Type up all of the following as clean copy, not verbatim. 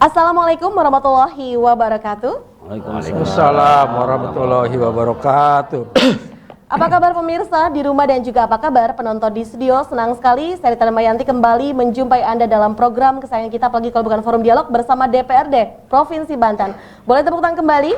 Assalamualaikum warahmatullahi wabarakatuh. Waalaikumsalam warahmatullahi wabarakatuh. Apa kabar pemirsa di rumah dan juga apa kabar penonton di studio? Senang sekali saya Rita Damayanti kembali menjumpai Anda dalam program kesayangan kita, apalagi kalau bukan Forum Dialog bersama DPRD Provinsi Banten. Boleh tepuk tangan kembali?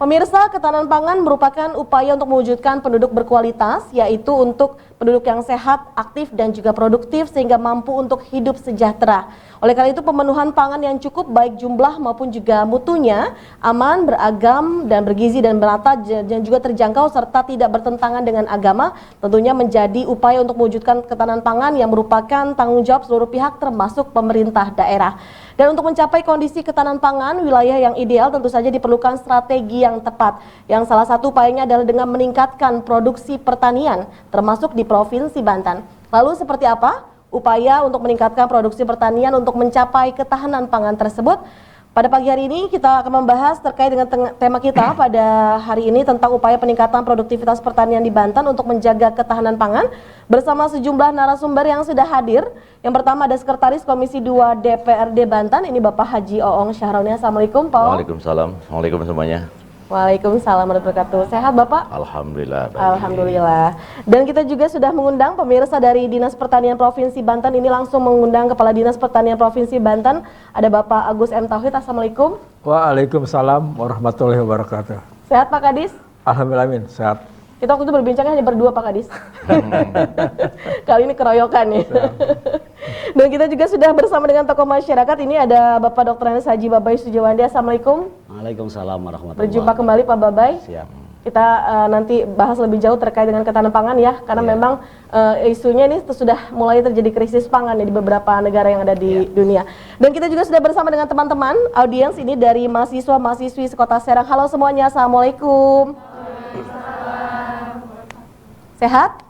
Pemirsa, ketahanan pangan merupakan upaya untuk mewujudkan penduduk berkualitas, yaitu untuk penduduk yang sehat, aktif, dan juga produktif sehingga mampu untuk hidup sejahtera. Oleh karena itu, pemenuhan pangan yang cukup baik jumlah maupun juga mutunya, aman, beragam, dan bergizi dan merata dan juga terjangkau serta tidak bertentangan dengan agama, tentunya menjadi upaya untuk mewujudkan ketahanan pangan yang merupakan tanggung jawab seluruh pihak termasuk pemerintah daerah. Dan untuk mencapai kondisi ketahanan pangan wilayah yang ideal tentu saja diperlukan strategi yang tepat. Yang salah satu upayanya adalah dengan meningkatkan produksi pertanian termasuk di Provinsi Banten. Lalu seperti apa upaya untuk meningkatkan produksi pertanian untuk mencapai ketahanan pangan tersebut? Pada pagi hari ini kita akan membahas terkait dengan tema kita pada hari ini tentang upaya peningkatan produktivitas pertanian di Banten untuk menjaga ketahanan pangan bersama sejumlah narasumber yang sudah hadir. Yang pertama ada Sekretaris Komisi 2 DPRD Banten, ini Bapak Haji Oong Syahroni. Assalamualaikum Pak Oong. Waalaikumsalam. Assalamualaikum semuanya. Waalaikumsalam warahmatullahi wabarakatuh. Sehat Bapak? Alhamdulillah. Alhamdulillah. Dan kita juga sudah mengundang pemirsa dari Dinas Pertanian Provinsi Banten. Ini langsung mengundang Kepala Dinas Pertanian Provinsi Banten. Ada Bapak Agus M. Tauhid. Assalamualaikum. Waalaikumsalam warahmatullahi wabarakatuh. Sehat Pak Kadis? Alhamdulillah, amin. Sehat. Kita waktu itu berbincangnya hanya berdua Pak Kadis. Kali ini keroyokan nih. Dan kita juga sudah bersama dengan tokoh masyarakat. Ini ada Bapak Dr. Andes Haji Babay Sujawandi. Assalamualaikum. Waalaikumsalam warahmatullahi wabarakatuh. Berjumpa kembali Pak Babay. Siap. Kita nanti bahas lebih jauh terkait dengan ketahanan pangan ya, karena memang isunya ini sudah mulai terjadi krisis pangan ya di beberapa negara yang ada di dunia. Dan kita juga sudah bersama dengan teman-teman audiens ini dari mahasiswa-mahasiswi Sekota Serang. Halo semuanya, Assalamualaikum. Sehat?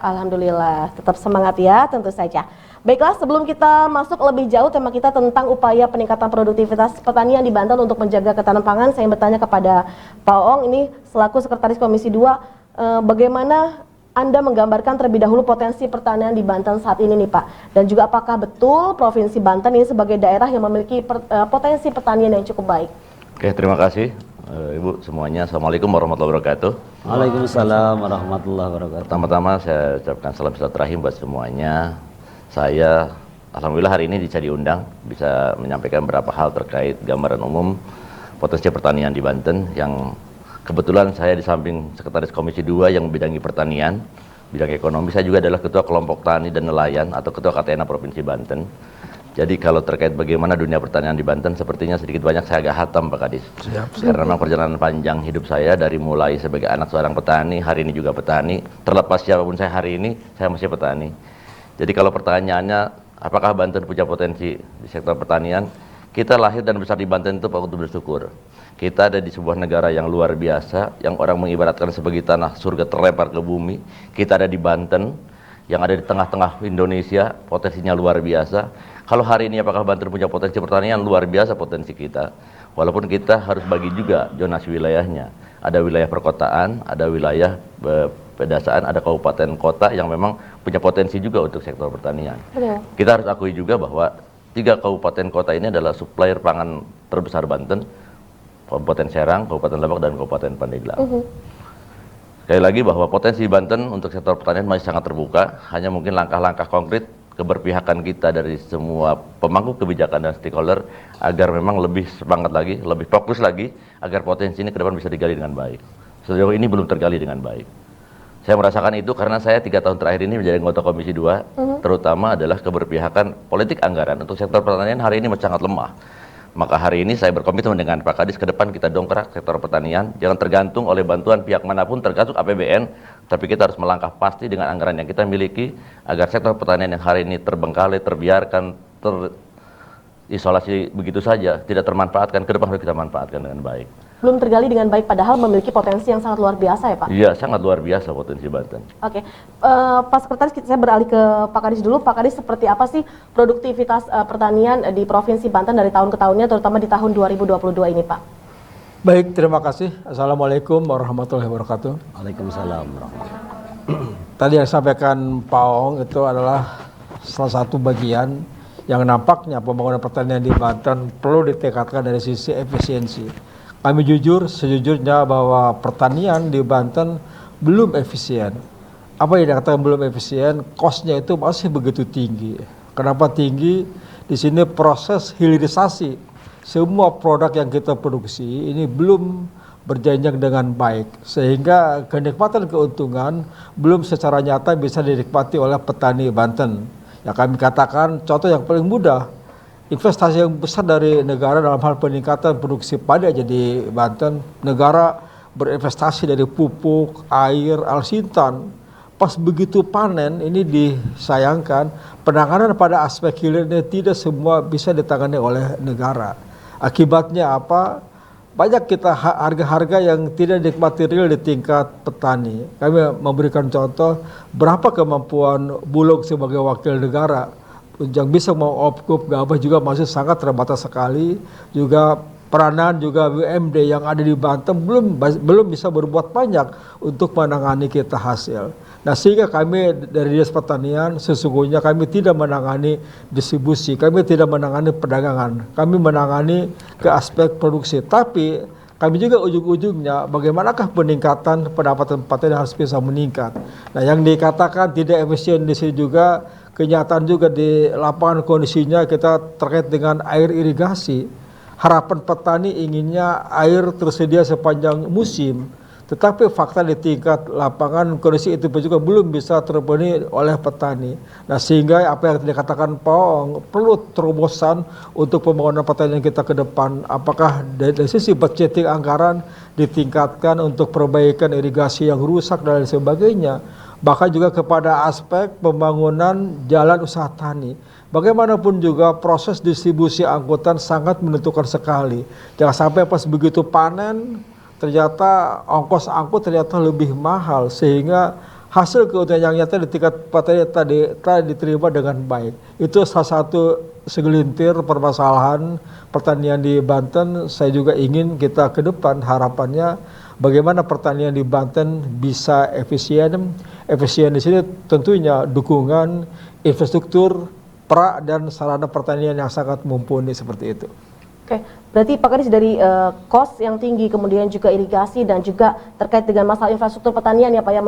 Alhamdulillah, tetap semangat ya tentu saja. Baiklah, sebelum kita masuk lebih jauh tema kita tentang upaya peningkatan produktivitas pertanian di Banten untuk menjaga ketahanan pangan, saya bertanya kepada Pak Oong ini selaku Sekretaris Komisi 2, bagaimana Anda menggambarkan terlebih dahulu potensi pertanian di Banten saat ini nih Pak? Dan juga apakah betul Provinsi Banten ini sebagai daerah yang memiliki potensi pertanian yang cukup baik? Oke, terima kasih Ibu semuanya. Assalamualaikum warahmatullahi wabarakatuh. Waalaikumsalam warahmatullahi wabarakatuh. Pertama-tama saya ucapkan salam silaturahim buat semuanya. Saya alhamdulillah hari ini bisa diundang, bisa menyampaikan beberapa hal terkait gambaran umum potensi pertanian di Banten yang kebetulan saya di samping Sekretaris Komisi 2 yang membidangi pertanian, bidang ekonomi, saya juga adalah Ketua Kelompok Tani dan Nelayan atau Ketua KTNA Provinsi Banten. Jadi kalau terkait bagaimana dunia pertanian di Banten, sepertinya sedikit banyak saya agak hatam Pak Kadis. Karena memang perjalanan panjang hidup saya dari mulai sebagai anak seorang petani, hari ini juga petani, terlepas siapapun saya hari ini, saya masih petani. Jadi kalau pertanyaannya, apakah Banten punya potensi di sektor pertanian? Kita lahir dan besar di Banten itu Pak untuk bersyukur. Kita ada di sebuah negara yang luar biasa, yang orang mengibaratkan sebagai tanah surga terlempar ke bumi. Kita ada di Banten, yang ada di tengah-tengah Indonesia, potensinya luar biasa. Kalau hari ini apakah Banten punya potensi pertanian? Luar biasa potensi kita. Walaupun kita harus bagi juga zonasi wilayahnya. Ada wilayah perkotaan, ada wilayah pedesaan, ada kabupaten kota yang memang punya potensi juga untuk sektor pertanian. Betul. Kita harus akui juga bahwa 3 kabupaten kota ini adalah supplier pangan terbesar Banten, Kabupaten Serang, Kabupaten Lebak, dan Kabupaten Pandeglang. Sekali lagi bahwa potensi Banten untuk sektor pertanian masih sangat terbuka, hanya mungkin langkah-langkah konkret keberpihakan kita dari semua pemangku kebijakan dan stakeholder agar memang lebih semangat lagi, lebih fokus lagi agar potensi ini ke depan bisa digali dengan baik. Sejauh ini belum tergali dengan baik. Saya merasakan itu karena saya 3 tahun terakhir ini menjadi anggota Komisi 2, terutama adalah keberpihakan politik anggaran untuk sektor pertanian hari ini sangat lemah. Maka hari ini saya berkomitmen dengan Pak Kadis ke depan kita dongkrak sektor pertanian, jangan tergantung oleh bantuan pihak manapun termasuk APBN, tapi kita harus melangkah pasti dengan anggaran yang kita miliki agar sektor pertanian yang hari ini terbengkalai, terbiarkan, terisolasi begitu saja, tidak termanfaatkan, ke depan harus kita manfaatkan dengan baik. belum tergali dengan baik padahal memiliki potensi yang sangat luar biasa ya Pak? Iya, sangat luar biasa potensi Banten. Oke, Pak Sekretaris, saya beralih ke Pak Kadis dulu. Pak Kadis, seperti apa sih produktivitas pertanian di Provinsi Banten dari tahun ke tahunnya, terutama di tahun 2022 ini Pak? Baik, terima kasih. Assalamualaikum warahmatullahi wabarakatuh. Waalaikumsalam warahmatullahi wabarakatuh. Tadi yang disampaikan Pak Oong itu adalah salah satu bagian yang nampaknya pembangunan pertanian di Banten perlu ditingkatkan dari sisi efisiensi. Kami jujur, sejujurnya bahwa pertanian di Banten belum efisien. Apa yang dikatakan belum efisien? Cost-nya itu masih begitu tinggi. Kenapa tinggi? Di sini proses hilirisasi semua produk yang kita produksi ini belum berjenjang dengan baik, sehingga kenikmatan keuntungan belum secara nyata bisa dinikmati oleh petani Banten. Ya kami katakan contoh yang paling mudah, investasi yang besar dari negara dalam hal peningkatan produksi padi aja di Banten, negara berinvestasi dari pupuk, air, alsintan. Pas begitu panen ini disayangkan penanganan pada aspek hilirnya tidak semua bisa ditangani oleh negara. Akibatnya apa? Banyak kita harga-harga yang tidak dinikmati real di tingkat petani. Kami memberikan contoh berapa kemampuan Bulog sebagai wakil negara yang bisa mau opkup gabah juga masih sangat terbatas sekali. Juga peranan juga BUMD yang ada di Banten belum bisa berbuat banyak untuk menangani kita hasil. Nah sehingga kami dari Dinas Pertanian sesungguhnya kami tidak menangani distribusi, kami tidak menangani perdagangan, kami menangani ke aspek produksi. Tapi kami juga ujung-ujungnya bagaimanakah peningkatan pendapatan petani harus bisa meningkat. Nah yang dikatakan tidak efisien di sini juga kenyataan juga di lapangan kondisinya kita terkait dengan air irigasi. Harapan petani inginnya air tersedia sepanjang musim. Tetapi fakta di tingkat lapangan kondisi itu juga belum bisa terpenuhi oleh petani. Nah sehingga apa yang dikatakan Pak Ong, perlu terobosan untuk pembangunan pertanian kita ke depan. Apakah dari sisi budgeting anggaran ditingkatkan untuk perbaikan irigasi yang rusak dan lain sebagainya. Bahkan juga kepada aspek pembangunan jalan usaha tani. Bagaimanapun juga proses distribusi angkutan sangat menentukan sekali. Jangan sampai pas begitu panen ternyata ongkos angkut ternyata lebih mahal sehingga hasil keuntungan yang nyata di tingkat petani tadi diterima dengan baik. Itu salah satu segelintir permasalahan pertanian di Banten. Saya juga ingin kita ke depan harapannya bagaimana pertanian di Banten bisa efisien. Efisien di sini tentunya dukungan infrastruktur, dan sarana pertanian yang sangat mumpuni seperti itu. Oke, berarti Pak Kadis dari cost yang tinggi, kemudian juga irigasi dan juga terkait dengan masalah infrastruktur pertanian ya Pak ya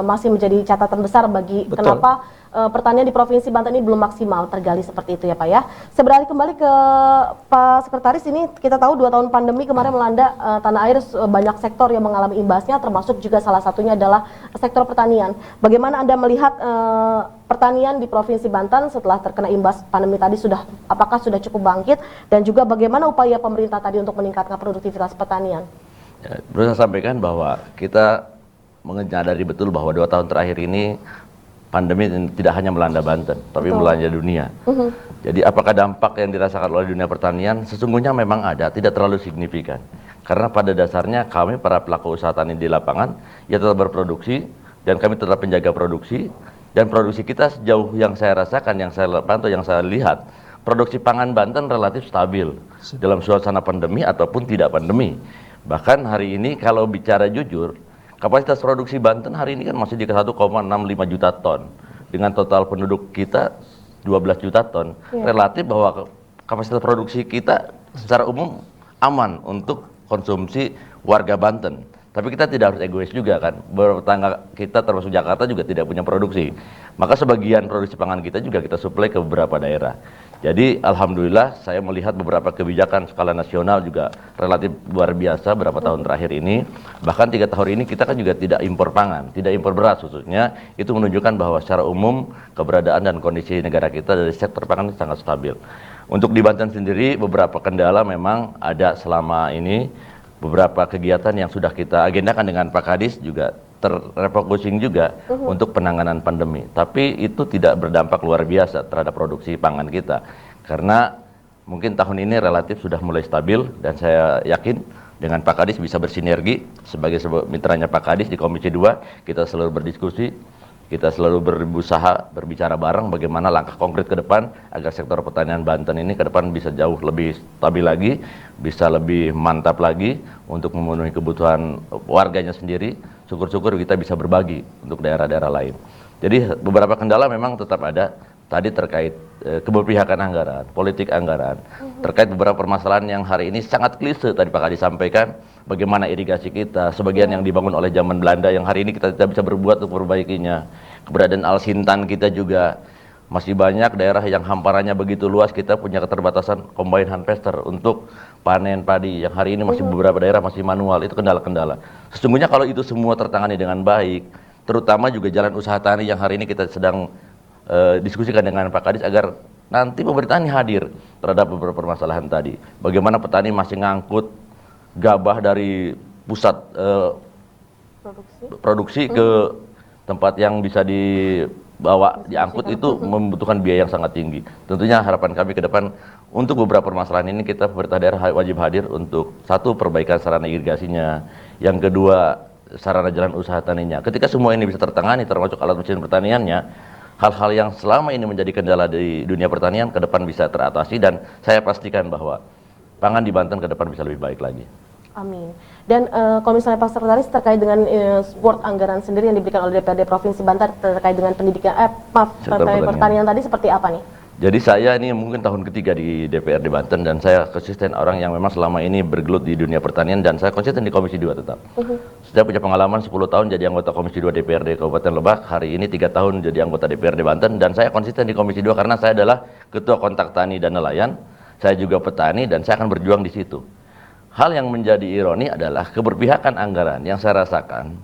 masih menjadi catatan besar bagi Betul. Kenapa pertanian di Provinsi Banten ini belum maksimal tergali seperti itu ya Pak ya. Saya beralih kembali ke Pak Sekretaris, ini kita tahu 2 tahun pandemi kemarin melanda tanah air, banyak sektor yang mengalami imbasnya termasuk juga salah satunya adalah sektor pertanian. Bagaimana Anda melihat pertanian di Provinsi Banten setelah terkena imbas pandemi tadi, apakah sudah cukup bangkit dan juga bagaimana upaya pemerintah tadi untuk meningkatkan produktivitas pertanian? Ya, perlu saya sampaikan bahwa kita menyadari betul bahwa 2 tahun terakhir ini pandemi tidak hanya melanda Banten, tapi melanda dunia. Jadi apakah dampak yang dirasakan oleh dunia pertanian sesungguhnya memang ada, tidak terlalu signifikan. Karena pada dasarnya kami para pelaku usaha tani di lapangan ya tetap berproduksi dan kami tetap menjaga produksi. Dan produksi kita sejauh yang saya rasakan, yang saya pantau, yang saya lihat, produksi pangan Banten relatif stabil dalam suasana pandemi ataupun tidak pandemi. Bahkan hari ini kalau bicara jujur, kapasitas produksi Banten hari ini kan masih di 1,65 juta ton. Dengan total penduduk kita 12 juta ton, relatif bahwa kapasitas produksi kita secara umum aman untuk konsumsi warga Banten. Tapi kita tidak harus egois juga kan, tetangga kita termasuk Jakarta juga tidak punya produksi. Maka sebagian produksi pangan kita juga kita suplai ke beberapa daerah. Jadi alhamdulillah saya melihat beberapa kebijakan skala nasional juga relatif luar biasa beberapa tahun terakhir ini. Bahkan 3 tahun ini kita kan juga tidak impor pangan, tidak impor beras khususnya. Itu menunjukkan bahwa secara umum keberadaan dan kondisi negara kita dari sektor pangan sangat stabil. Untuk di Banten sendiri beberapa kendala memang ada selama ini. Beberapa kegiatan yang sudah kita agendakan dengan Pak Kadis juga terrefocusing juga untuk penanganan pandemi. Tapi itu tidak berdampak luar biasa terhadap produksi pangan kita. Karena mungkin tahun ini relatif sudah mulai stabil dan saya yakin dengan Pak Kadis bisa bersinergi sebagai mitranya Pak Kadis di Komisi 2, kita selalu berdiskusi, kita selalu berusaha berbicara bareng bagaimana langkah konkret ke depan agar sektor pertanian Banten ini ke depan bisa jauh lebih stabil lagi, bisa lebih mantap lagi untuk memenuhi kebutuhan warganya sendiri. Syukur-syukur kita bisa berbagi untuk daerah-daerah lain. Jadi beberapa kendala memang tetap ada, tadi terkait keberpihakan anggaran, politik anggaran, terkait beberapa permasalahan yang hari ini sangat klise tadi Pak Kadi sampaikan, bagaimana irigasi kita, sebagian yang dibangun oleh zaman Belanda yang hari ini kita tidak bisa berbuat untuk memperbaikinya, keberadaan Al-Sintan kita juga, masih banyak daerah yang hamparannya begitu luas, kita punya keterbatasan combine harvester untuk panen padi yang hari ini masih beberapa daerah masih manual, itu kendala-kendala. Sesungguhnya kalau itu semua tertangani dengan baik, terutama juga jalan usaha tani yang hari ini kita sedang diskusikan dengan Pak Kadis agar nanti pemerintahan hadir terhadap beberapa permasalahan tadi. Bagaimana petani masih ngangkut gabah dari pusat produksi ke tempat yang bisa dibawa, diangkut, itu membutuhkan biaya yang sangat tinggi. Tentunya harapan kami ke depan untuk beberapa permasalahan ini kita pemerintah daerah wajib hadir untuk satu, perbaikan sarana irigasinya, yang kedua sarana jalan usaha taninya. Ketika semua ini bisa tertangani termasuk alat mesin pertaniannya, hal-hal yang selama ini menjadi kendala di dunia pertanian ke depan bisa teratasi, dan saya pastikan bahwa pangan di Banten ke depan bisa lebih baik lagi. Amin. Dan kalau misalnya Pak Sekretaris terkait dengan support anggaran sendiri yang diberikan oleh DPRD Provinsi Banten terkait dengan pendidikan, terkait pertanian tadi seperti apa nih? Jadi saya ini mungkin tahun ketiga di DPRD Banten, dan saya konsisten orang yang memang selama ini bergelut di dunia pertanian, dan saya konsisten di Komisi 2 tetap. Saya punya pengalaman 10 tahun jadi anggota Komisi 2 DPRD Kabupaten Lebak, hari ini 3 tahun jadi anggota DPRD Banten, dan saya konsisten di Komisi 2 karena saya adalah Ketua Kontak Tani dan Nelayan, saya juga petani, dan saya akan berjuang di situ. Hal yang menjadi ironi adalah keberpihakan anggaran yang saya rasakan.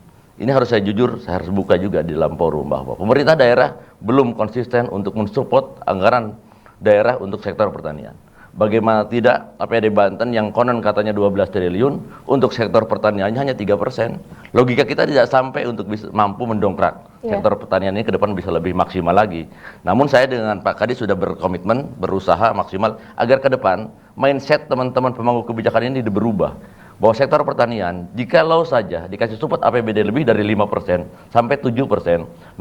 Ini harus saya jujur, saya harus buka juga di dalam forum bahwa pemerintah daerah belum konsisten untuk mensupport anggaran daerah untuk sektor pertanian. Bagaimana tidak, APBD Banten yang konon katanya 12 triliun, untuk sektor pertaniannya hanya 3%. Logika kita tidak sampai untuk bisa mampu mendongkrak sektor pertanian ini ke depan bisa lebih maksimal lagi. Namun saya dengan Pak Kadis sudah berkomitmen, berusaha maksimal agar ke depan mindset teman-teman pemangku kebijakan ini berubah. Bahwa sektor pertanian, jikalau saja dikasih support APBD lebih dari 5% sampai 7%,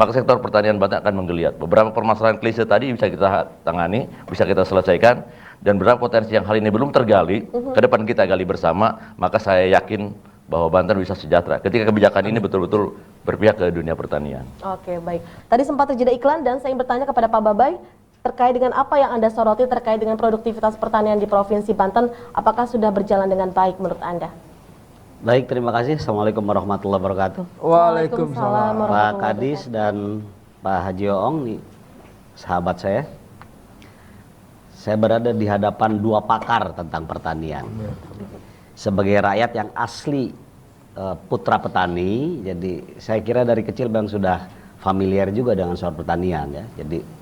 maka sektor pertanian Banten akan menggeliat. Beberapa permasalahan klise tadi bisa kita tangani, bisa kita selesaikan, dan beberapa potensi yang hal ini belum tergali, ke depan kita gali bersama, maka saya yakin bahwa Banten bisa sejahtera ketika kebijakan ini betul-betul berpihak ke dunia pertanian. Oke, baik. Tadi sempat terjadi iklan dan saya ingin bertanya kepada Pak Babay, terkait dengan apa yang Anda soroti terkait dengan produktivitas pertanian di Provinsi Banten, apakah sudah berjalan dengan baik menurut Anda? Baik, terima kasih. Assalamualaikum warahmatullahi wabarakatuh. Waalaikumsalam. Pak Kadis dan Pak Haji Oong, nih, sahabat saya. Saya berada di hadapan dua pakar tentang pertanian. Sebagai rakyat yang asli putra petani, jadi saya kira dari kecil Bang sudah familiar juga dengan soal pertanian ya. Jadi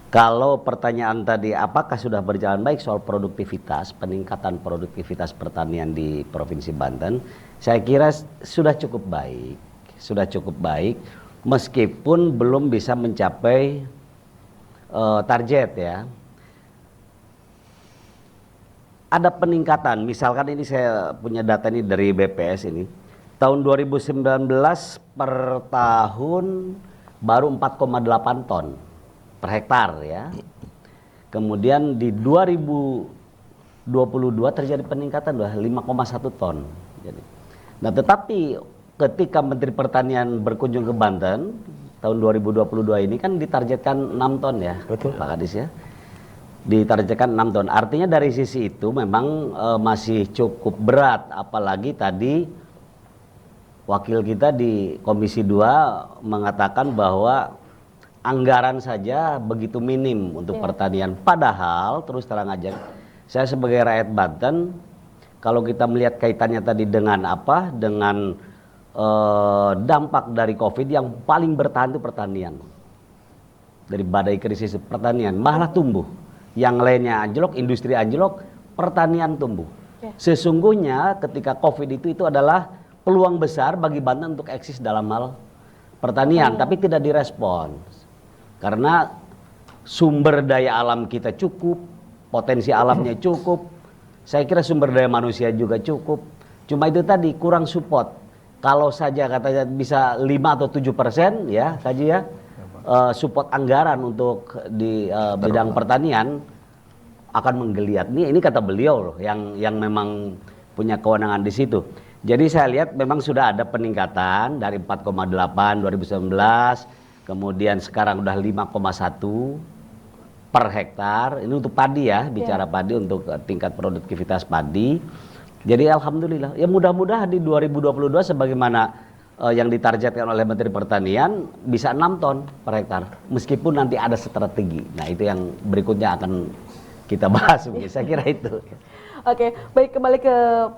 kalau pertanyaan tadi apakah sudah berjalan baik soal produktivitas, peningkatan produktivitas pertanian di Provinsi Banten, saya kira sudah cukup baik. Sudah cukup baik meskipun belum bisa mencapai target ya. Ada peningkatan, misalkan ini saya punya data ini dari BPS ini. Tahun 2019 per tahun baru 4,8 ton per hektar ya. Kemudian di 2022 terjadi peningkatan 5,1 ton. Jadi, nah tetapi ketika Menteri Pertanian berkunjung ke Banten tahun 2022 ini kan ditargetkan 6 ton ya. Betul. Pak Kadis ya. Ditargetkan 6 ton. Artinya dari sisi itu memang masih cukup berat, apalagi tadi wakil kita di Komisi 2 mengatakan bahwa anggaran saja begitu minim untuk pertanian. Padahal terus terang aja, saya sebagai rakyat Banten, kalau kita melihat kaitannya tadi dengan apa? Dengan dampak dari COVID yang paling bertahan itu pertanian. Dari badai krisis pertanian malah tumbuh. Yang lainnya anjlok, industri anjlok, pertanian tumbuh. Sesungguhnya ketika COVID itu adalah peluang besar bagi Banten untuk eksis dalam hal pertanian, tapi tidak direspon. Karena sumber daya alam kita cukup, potensi alamnya cukup, saya kira sumber daya manusia juga cukup. Cuma itu tadi kurang support. Kalau saja katanya bisa 5 atau 7% ya, Kaji ya, support anggaran untuk di bidang pertanian akan menggeliat. Ini kata beliau loh, yang memang punya kewenangan di situ. Jadi saya lihat memang sudah ada peningkatan dari 4,8 2019, kemudian sekarang udah 5,1 per hektar. Ini untuk padi ya, bicara padi untuk tingkat produktivitas padi. Jadi alhamdulillah, ya mudah-mudahan di 2022 sebagaimana yang ditargetkan oleh Menteri Pertanian bisa 6 ton per hektar. Meskipun nanti ada strategi. Nah itu yang berikutnya akan kita bahas. Saya kira itu. Oke, baik, kembali ke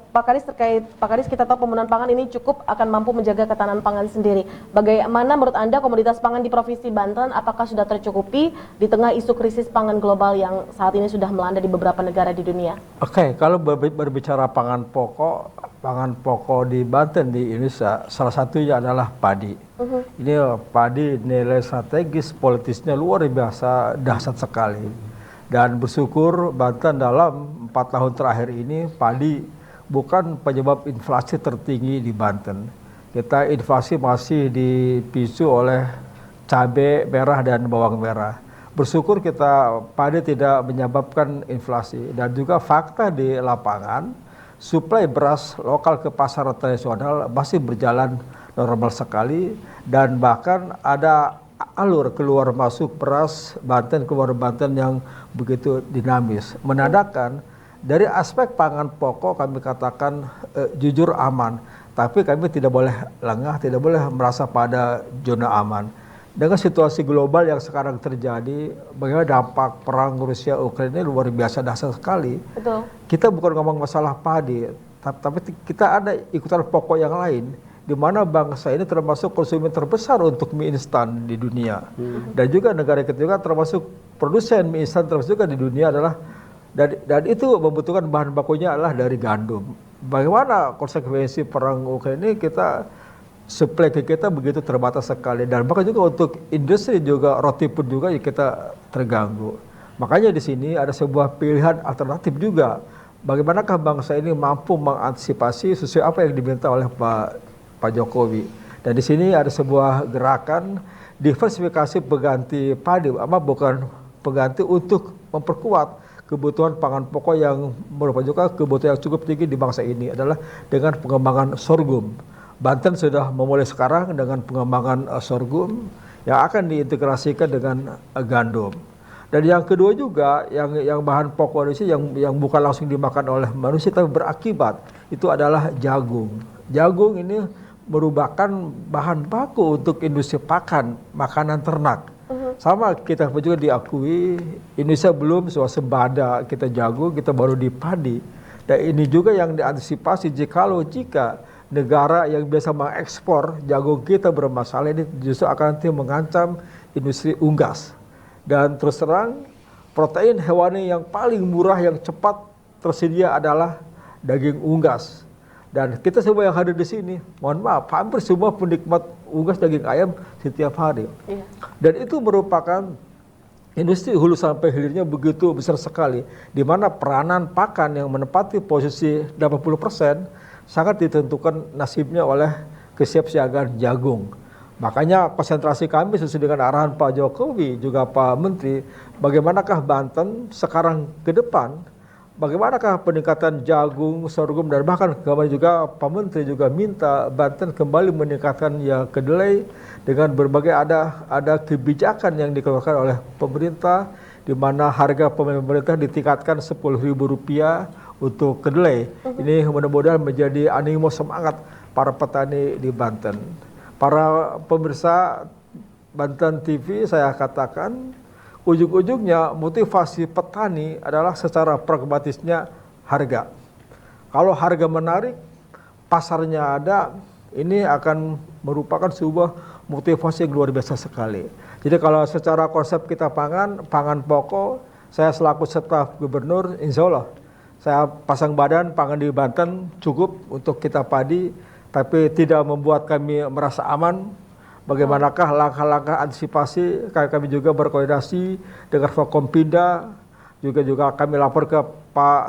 Pak Kadis terkait Pak Kadis, kita tahu pemenuhan pangan ini cukup akan mampu menjaga ketahanan pangan sendiri. Bagaimana menurut Anda komoditas pangan di Provinsi Banten apakah sudah tercukupi di tengah isu krisis pangan global yang saat ini sudah melanda di beberapa negara di dunia? Oke, kalau berbicara pangan pokok di Banten di Indonesia salah satunya adalah padi. Ini padi nilai strategis politisnya luar biasa dahsyat sekali. Dan bersyukur Banten dalam 4 tahun terakhir ini padi bukan penyebab inflasi tertinggi di Banten. Kita inflasi masih dipicu oleh cabai merah dan bawang merah. Bersyukur kita padi tidak menyebabkan inflasi. Dan juga fakta di lapangan, suplai beras lokal ke pasar tradisional masih berjalan normal sekali. Dan bahkan ada alur keluar masuk beras Banten keluar Banten yang begitu dinamis, menandakan dari aspek pangan pokok kami katakan jujur aman, tapi kami tidak boleh lengah, tidak boleh merasa pada zona aman. Dengan situasi global yang sekarang terjadi, bagaimana dampak perang Rusia Ukraina luar biasa dahsyat sekali. Betul. Kita bukan ngomong masalah padi, tapi kita ada ikutan pokok yang lain, di mana bangsa ini termasuk konsumen terbesar untuk mie instan di dunia. Dan juga negara kita juga termasuk produsen mie instan terbesar juga di dunia adalah, dan itu membutuhkan bahan bakunya adalah dari gandum. Bagaimana konsekuensi perang Ukraina ini, kita supply ke kita begitu terbatas sekali. Dan bahkan juga untuk industri juga, roti pun juga kita terganggu. Makanya di sini ada sebuah pilihan alternatif juga. Bagaimanakah bangsa ini mampu mengantisipasi sesuai apa yang diminta oleh Pak Jokowi. Dan di sini ada sebuah gerakan diversifikasi pengganti padi, bukan pengganti untuk memperkuat kebutuhan pangan pokok yang merupakan juga kebutuhan yang cukup tinggi di bangsa ini adalah dengan pengembangan sorghum. Banten sudah memulai sekarang dengan pengembangan sorghum yang akan diintegrasikan dengan gandum. Dan yang kedua juga yang bahan pokok di sini yang bukan langsung dimakan oleh manusia tapi berakibat itu adalah jagung. Jagung ini merupakan bahan baku untuk industri pakan, makanan ternak. Sama kita juga diakui Indonesia belum swasembada kita jagung, kita baru di padi. Dan ini juga yang diantisipasi jika negara yang biasa mengekspor jagung kita bermasalah ini justru akan nanti mengancam industri unggas. Dan terus terang protein hewani yang paling murah yang cepat tersedia adalah daging unggas. Dan kita semua yang hadir di sini, mohon maaf, hampir semua penikmat unggas daging ayam setiap hari. Iya. Dan itu merupakan industri hulu sampai hilirnya begitu besar sekali, di mana peranan pakan yang menempati posisi 80% sangat ditentukan nasibnya oleh kesiapsiagaan jagung. Makanya konsentrasi kami sesuai dengan arahan Pak Jokowi juga Pak Menteri, bagaimanakah Banten sekarang ke depan, bagaimanakah peningkatan jagung, sorghum, dan bahkan kemarin juga Pak Menteri juga minta Banten kembali meningkatkan ya kedelai dengan berbagai ada kebijakan yang dikeluarkan oleh pemerintah, di mana harga pemerintah ditingkatkan Rp10.000 untuk kedelai. Ini mudah-mudahan menjadi animo semangat para petani di Banten. Para pemirsa Banten TV, saya katakan ujung-ujungnya motivasi petani adalah secara pragmatisnya harga. Kalau harga menarik, pasarnya ada, ini akan merupakan sebuah motivasi yang luar biasa sekali. Jadi kalau secara konsep kita pangan pokok, saya selaku staf gubernur, insya Allah saya pasang badan pangan di Banten cukup untuk kita padi, tapi tidak membuat kami merasa aman. Bagaimanakah langkah-langkah antisipasi, kami juga berkoordinasi dengan Forkompinda, juga kami lapor ke Pak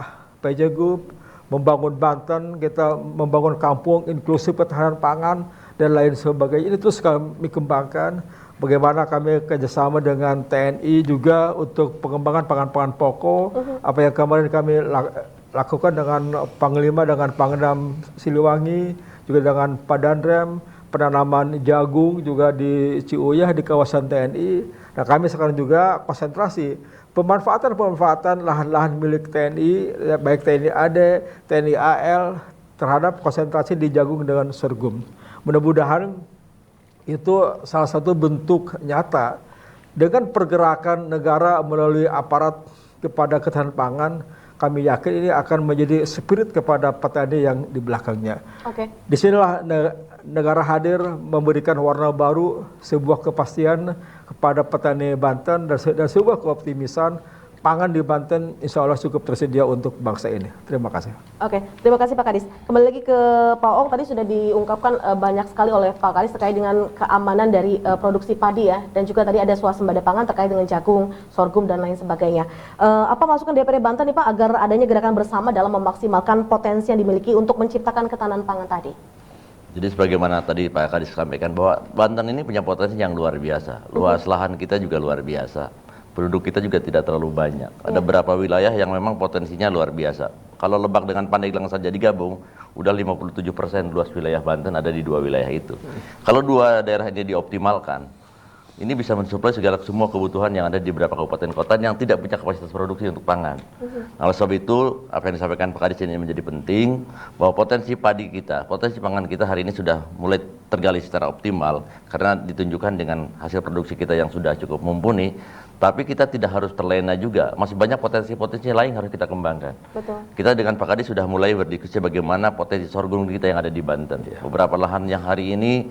PJGUP, membangun Banten, kita membangun kampung inklusif ketahanan pangan, dan lain sebagainya. Ini terus kami kembangkan, bagaimana kami kerjasama dengan TNI juga untuk pengembangan pangan-pangan pokok, apa yang kemarin kami lakukan dengan Panglima, dengan Pangdam Siliwangi, juga dengan Pak Dandrem, penanaman jagung juga di Ciuyah di kawasan TNI. Nah kami sekarang juga konsentrasi pemanfaatan lahan-lahan milik TNI, baik TNI AD, TNI AL, terhadap konsentrasi di jagung dengan sorghum. Mudah-mudahan itu salah satu bentuk nyata dengan pergerakan negara melalui aparat kepada ketahanan pangan. Kami yakin ini akan menjadi spirit kepada petani yang di belakangnya. Oke. Disinilah negara hadir memberikan warna baru, sebuah kepastian kepada petani Banten dan sebuah keoptimisan pangan di Banten insya Allah cukup tersedia untuk bangsa ini. Terima kasih. Oke, terima kasih Pak Kadis. Kembali lagi ke Pak Ong, tadi sudah diungkapkan banyak sekali oleh Pak Kadis terkait dengan keamanan dari produksi padi ya, dan juga tadi ada swasembada pangan terkait dengan jagung, sorghum dan lain sebagainya. Apa masukan DPD Banten nih Pak agar adanya gerakan bersama dalam memaksimalkan potensi yang dimiliki untuk menciptakan ketahanan pangan tadi? Jadi sebagaimana tadi Pak Kadis sampaikan bahwa Banten ini punya potensi yang luar biasa. Luas lahan kita juga luar biasa. Penduduk kita juga tidak terlalu banyak. Ada beberapa wilayah yang memang potensinya luar biasa. Kalau Lebak dengan Pandeglang saja digabung, udah 57% luas wilayah Banten ada di dua wilayah itu. Kalau dua daerah ini dioptimalkan, ini bisa mensuplai semua kebutuhan yang ada di beberapa kabupaten kota yang tidak punya kapasitas produksi untuk pangan. Nah, oleh sebab itu, apa yang disampaikan Pak Kadis ini menjadi penting, bahwa potensi padi kita, potensi pangan kita hari ini sudah mulai tergali secara optimal, karena ditunjukkan dengan hasil produksi kita yang sudah cukup mumpuni. Tapi kita tidak harus terlena juga, masih banyak potensi-potensi lain yang harus kita kembangkan. Betul. Kita dengan Pak Kadis sudah mulai berdiskusi bagaimana potensi sorghum kita yang ada di Banten. Beberapa lahan yang hari ini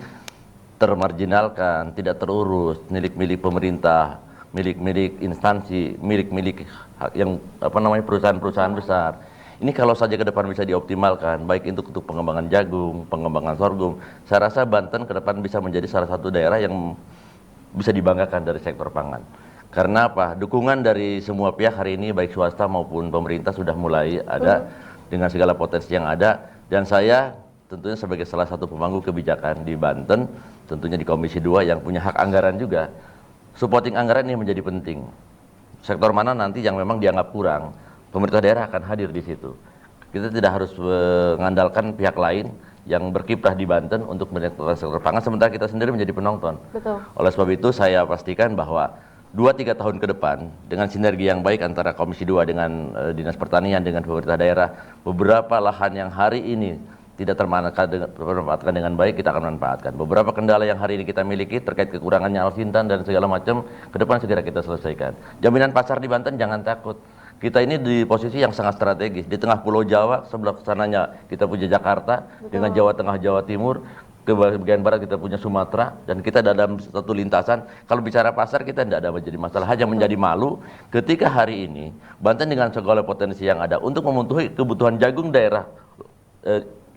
termarginalkan, tidak terurus, milik-milik pemerintah, milik-milik instansi, milik-milik yang perusahaan-perusahaan besar. Ini kalau saja ke depan bisa dioptimalkan, baik untuk pengembangan jagung, pengembangan sorghum, saya rasa Banten ke depan bisa menjadi salah satu daerah yang bisa dibanggakan dari sektor pangan. Karena apa? Dukungan dari semua pihak hari ini baik swasta maupun pemerintah sudah mulai ada dengan segala potensi yang ada, dan saya tentunya sebagai salah satu pemangku kebijakan di Banten, tentunya di Komisi 2 yang punya hak anggaran juga, supporting anggaran ini menjadi penting. Sektor mana nanti yang memang dianggap kurang, pemerintah daerah akan hadir di situ. Kita tidak harus mengandalkan pihak lain yang berkiprah di Banten untuk menentukan sektor pangan, sementara kita sendiri menjadi penonton. Betul. Oleh sebab itu saya pastikan bahwa 2-3 tahun ke depan dengan sinergi yang baik antara Komisi 2 dengan Dinas Pertanian dengan pemerintah daerah, beberapa lahan yang hari ini tidak termanfaatkan dengan baik kita akan manfaatkan. Beberapa kendala yang hari ini kita miliki terkait kekurangannya alsintan dan segala macam, ke depan segera kita selesaikan. Jaminan pasar di Banten jangan takut. Kita ini di posisi yang sangat strategis, di tengah Pulau Jawa, sebelah sananya kita punya Jakarta, dengan Jawa Tengah, Jawa Timur, ke bagian barat kita punya Sumatera, dan kita dalam satu lintasan. Kalau bicara pasar kita tidak ada menjadi masalah, hanya menjadi malu ketika hari ini Banten dengan segala potensi yang ada untuk memenuhi kebutuhan jagung daerah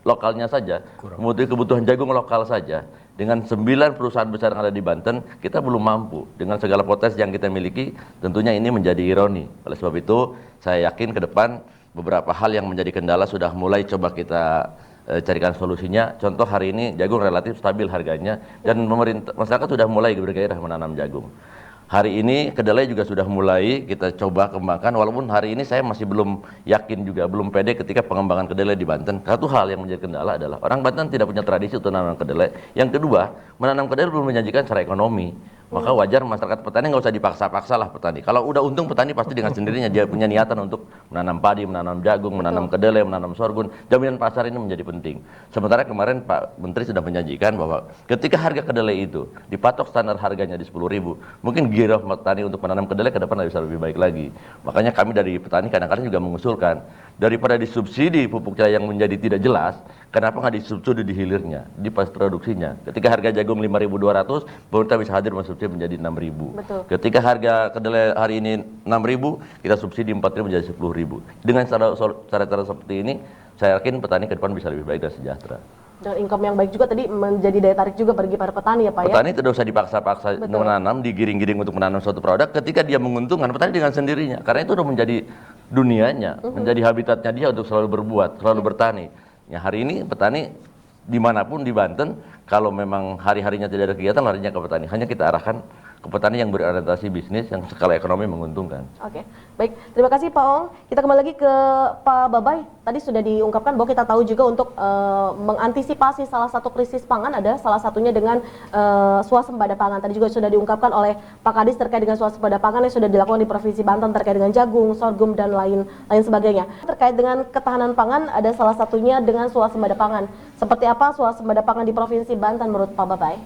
lokalnya saja, memenuhi kebutuhan jagung lokal saja, dengan 9 perusahaan besar yang ada di Banten, kita belum mampu. Dengan segala potensi yang kita miliki, tentunya ini menjadi ironi. Oleh sebab itu, saya yakin ke depan beberapa hal yang menjadi kendala sudah mulai coba kita carikan solusinya. Contoh hari ini jagung relatif stabil harganya, dan masyarakat sudah mulai bergairah menanam jagung. Hari ini kedelai juga sudah mulai kita coba kembangkan, walaupun hari ini saya masih belum yakin juga, belum pede ketika pengembangan kedelai di Banten. Satu hal yang menjadi kendala adalah orang Banten tidak punya tradisi untuk menanam kedelai. Yang kedua, menanam kedelai belum menjanjikan secara ekonomi. Maka wajar masyarakat petani nggak usah dipaksa-paksa lah petani. Kalau udah untung petani pasti dengan sendirinya dia punya niatan untuk menanam padi, menanam jagung, menanam kedelai, menanam sorghum. Jaminan pasar ini menjadi penting. Sementara kemarin Pak Menteri sudah menjanjikan bahwa ketika harga kedelai itu dipatok standar harganya di 10.000, mungkin gairah petani untuk menanam kedelai ke depan bisa lebih baik lagi. Makanya kami dari petani kadang-kadang juga mengusulkan, daripada disubsidi pupuk cair yang menjadi tidak jelas, kenapa nggak disubsidi di hilirnya, di pas produksinya. Ketika harga jagung 5.200, pemerintah bisa hadir mensubsidi menjadi 6.000. Betul. Ketika harga kedelai hari ini 6.000, kita subsidi 4.000 menjadi 10.000. Dengan cara-cara seperti ini, saya yakin petani ke depan bisa lebih baik dan sejahtera. Dan income yang baik juga tadi menjadi daya tarik juga bagi para petani ya Pak ya? Petani tidak usah dipaksa-paksa menanam, digiring-giring untuk menanam suatu produk. Ketika dia menguntungkan, petani dengan sendirinya. Karena itu sudah menjadi dunianya, menjadi habitatnya dia untuk selalu berbuat, selalu bertani. Ya, hari ini petani dimanapun di Banten, kalau memang hari-harinya tidak ada kegiatan, larinya ke petani. Hanya kita arahkan petani yang berorientasi bisnis yang skala ekonomi menguntungkan. Oke, baik. Terima kasih Pak Ong. Kita kembali lagi ke Pak Babay. Tadi sudah diungkapkan bahwa kita tahu juga untuk mengantisipasi salah satu krisis pangan ada salah satunya dengan swasembada pangan. Tadi juga sudah diungkapkan oleh Pak Kadis terkait dengan swasembada pangan yang sudah dilakukan di Provinsi Banten terkait dengan jagung, sorghum dan lain sebagainya. Terkait dengan ketahanan pangan ada salah satunya dengan swasembada pangan. Seperti apa swasembada pangan di Provinsi Banten menurut Pak Babay?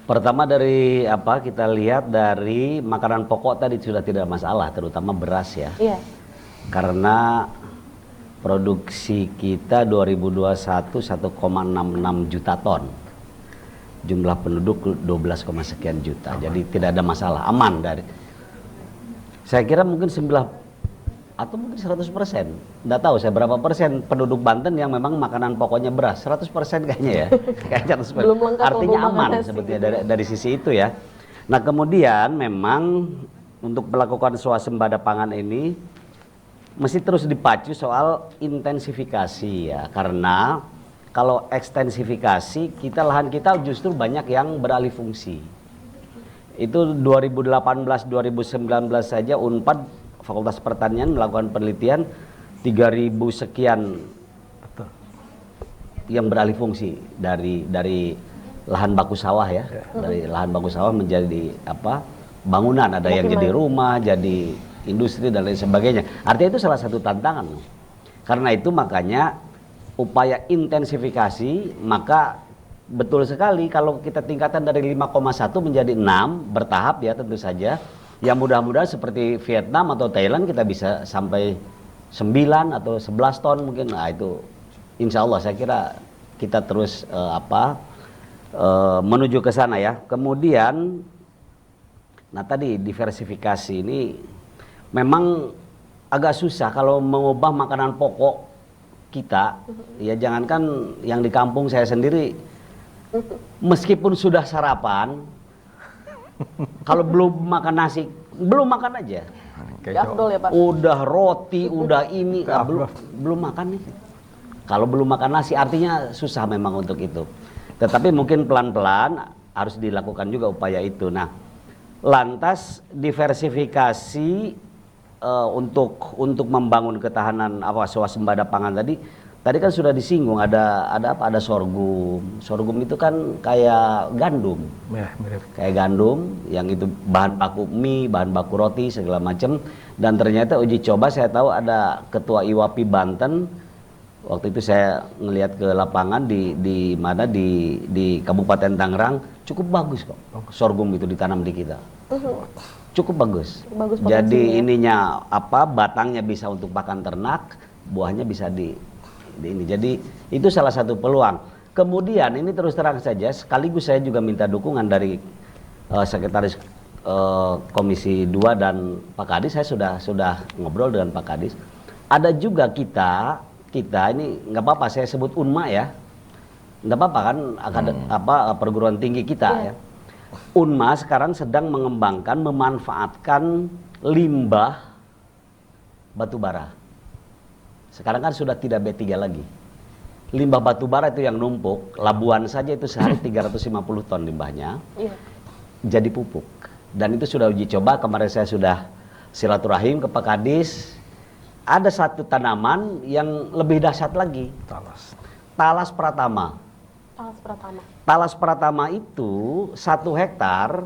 Pertama dari apa kita lihat dari makanan pokok tadi sudah tidak masalah, terutama beras ya. Iya. Karena produksi kita 2021 1,66 juta ton. Jumlah penduduk 12, sekian juta. Jadi tidak ada masalah, aman dari. Saya kira mungkin 9 atau mungkin 100%. Nggak tahu saya berapa persen penduduk Banten yang memang makanan pokoknya beras. 100% kayaknya ya. Kayaknya 100%. Belum lengkap Artinya aman nasi sebetulnya gitu. dari sisi itu ya. Nah, kemudian memang untuk melakukan swasembada pangan ini mesti terus dipacu soal intensifikasi ya. Karena kalau ekstensifikasi, lahan kita justru banyak yang beralih fungsi. Itu 2018 2019 saja Unpad Fakultas Pertanian melakukan penelitian 3.000 sekian yang beralih fungsi dari lahan baku sawah ya, dari lahan baku sawah menjadi bangunan, ada yang jadi rumah, jadi industri dan lain sebagainya. Artinya itu salah satu tantangan. Karena itu makanya upaya intensifikasi, maka betul sekali kalau kita tingkatan dari 5,1 menjadi 6 bertahap ya tentu saja. Yang mudah-mudahan seperti Vietnam atau Thailand kita bisa sampai 9 atau 11 ton mungkin. Nah itu insya Allah saya kira kita terus menuju ke sana ya. Kemudian nah tadi diversifikasi ini memang agak susah kalau mengubah makanan pokok kita. Ya jangankan yang di kampung saya sendiri meskipun sudah sarapan kalau belum makan nasi, belum makan aja. Afdol ya Pak. Udah roti, udah ini, belum makan nih. Kalau belum makan nasi artinya susah memang untuk itu. Tetapi mungkin pelan-pelan harus dilakukan juga upaya itu. Nah, lantas diversifikasi untuk membangun ketahanan swasembada pangan tadi kan sudah disinggung ada sorghum. Sorghum itu kan kayak gandum. Ya, mirip. Kayak gandum yang itu bahan baku mie, bahan baku roti segala macam. Dan ternyata uji coba saya tahu ada ketua IWAPI Banten. Waktu itu saya ngelihat ke lapangan di Kabupaten Tangerang, cukup bagus kok. Sorghum itu ditanam di kita. Cukup bagus. Jadi ininya batangnya bisa untuk pakan ternak, buahnya bisa ini. Jadi itu salah satu peluang. Kemudian ini terus terang saja sekaligus saya juga minta dukungan dari Sekretaris Komisi 2 dan Pak Kadis. Saya sudah ngobrol dengan Pak Kadis. Ada juga kita ini nggak apa-apa saya sebut UNMA ya. Nggak apa-apa kan perguruan tinggi kita ya. UNMA sekarang sedang mengembangkan memanfaatkan limbah batu bara. Sekarang kan sudah tidak B3 lagi. Limbah batu bara itu yang numpuk, Labuan saja itu sehari 350 ton limbahnya. Jadi pupuk. Dan itu sudah uji coba, kemarin saya sudah silaturahim ke Pak Kadis. Ada satu tanaman yang lebih dahsyat lagi. Talas Pratama. Talas Pratama itu 1 hektar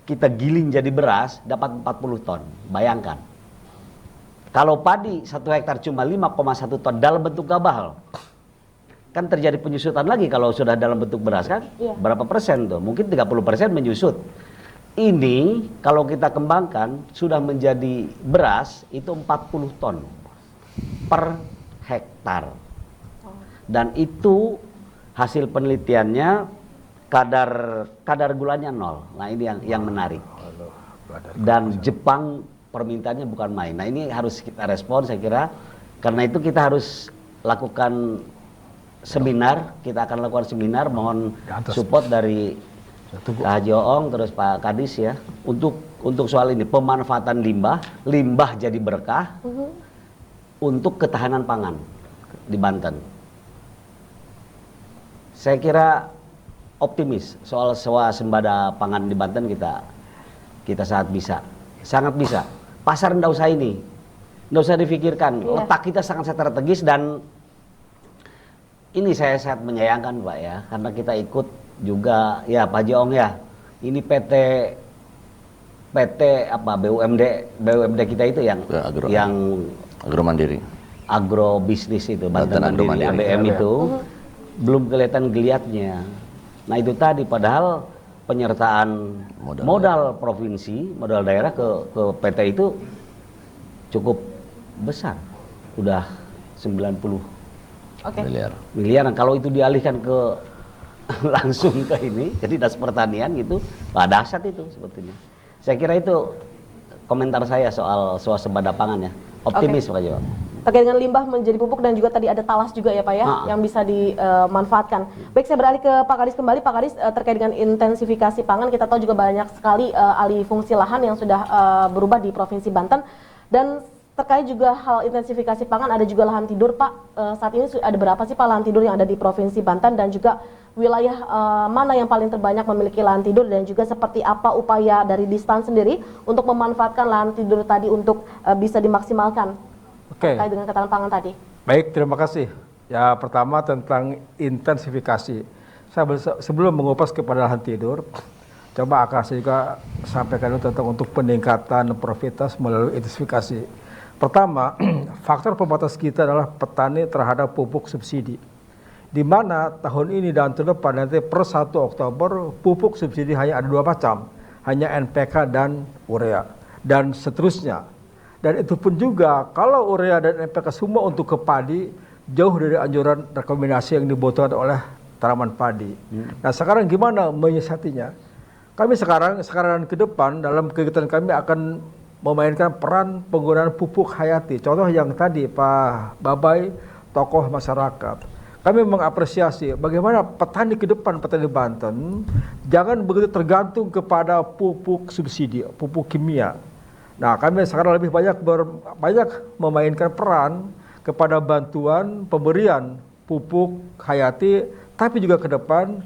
kita giling jadi beras dapat 40 ton. Bayangkan. Kalau padi 1 hektar cuma 5,1 ton dalam bentuk gabah, kan terjadi penyusutan lagi kalau sudah dalam bentuk beras kan? Berapa persen tuh? Mungkin 30% menyusut. Ini kalau kita kembangkan sudah menjadi beras itu 40 ton per hektar. Dan itu hasil penelitiannya kadar gulanya 0. Nah ini yang menarik. Dan Jepang permintaannya bukan main. Nah ini harus kita respon saya kira. Karena itu kita harus lakukan seminar. Kita akan lakukan seminar. Mohon support dari Kak Haji Oong terus Pak Kadis ya. Untuk soal ini pemanfaatan limbah jadi berkah untuk ketahanan pangan di Banten. Saya kira optimis soal swasembada pangan di Banten kita sangat bisa. Pasar nggak usah nggak usah difikirkan. Letak kita sangat strategis dan ini saya sangat menyayangkan Pak ya, karena kita ikut juga ya Pak Jeong ya. Ini PT apa BUMD kita itu yang Agro Mandiri. Agrobisnis itu Banten Agro Mandiri Mandiri. ABM itu belum kelihatan geliatnya. Nah itu tadi padahal penyertaan modal provinsi, modal daerah ke PT itu cukup besar. Udah 90 miliar. Nah, kalau itu dialihkan ke langsung ke ini, ke dinas pertanian gitu, dahsyat itu sebetulnya. Saya kira itu komentar saya soal swasembada pangan ya. Optimis Pak Jawa. Terkait dengan limbah menjadi pupuk dan juga tadi ada talas juga ya Pak ya, yang bisa dimanfaatkan. Baik, saya beralih ke Pak Kadis kembali. Pak Kadis, terkait dengan intensifikasi pangan, kita tahu juga banyak sekali alih fungsi lahan yang sudah berubah di Provinsi Banten. Dan terkait juga hal intensifikasi pangan, ada juga lahan tidur Pak. Saat ini ada berapa sih Pak lahan tidur yang ada di Provinsi Banten, dan juga wilayah mana yang paling terbanyak memiliki lahan tidur, dan juga seperti apa upaya dari Distan sendiri untuk memanfaatkan lahan tidur tadi untuk bisa dimaksimalkan terkait dengan ketahanan pangan tadi. Baik, terima kasih. Ya, pertama tentang intensifikasi. Saya sebelum mengupas kepada lahan tidur, coba akan saya juga sampaikan tentang untuk peningkatan profitabilitas melalui intensifikasi. Pertama, faktor pembatas kita adalah petani terhadap pupuk subsidi. Di mana tahun ini dan tahun depan nanti per 1 Oktober pupuk subsidi hanya ada 2 macam, hanya NPK dan urea, dan seterusnya. Dan itu pun juga kalau urea dan NPK semua untuk ke padi jauh dari anjuran rekomendasi yang dibutuhkan oleh tanaman padi. Nah sekarang gimana menyiasatinya? Kami sekarang ke depan dalam kegiatan kami akan memainkan peran penggunaan pupuk hayati. Contoh yang tadi Pak Babai, tokoh masyarakat. Kami mengapresiasi bagaimana petani ke depan, petani Banten jangan begitu tergantung kepada pupuk subsidi, pupuk kimia. Nah, kami sekarang lebih banyak memainkan peran kepada bantuan pemberian pupuk hayati, tapi juga ke depan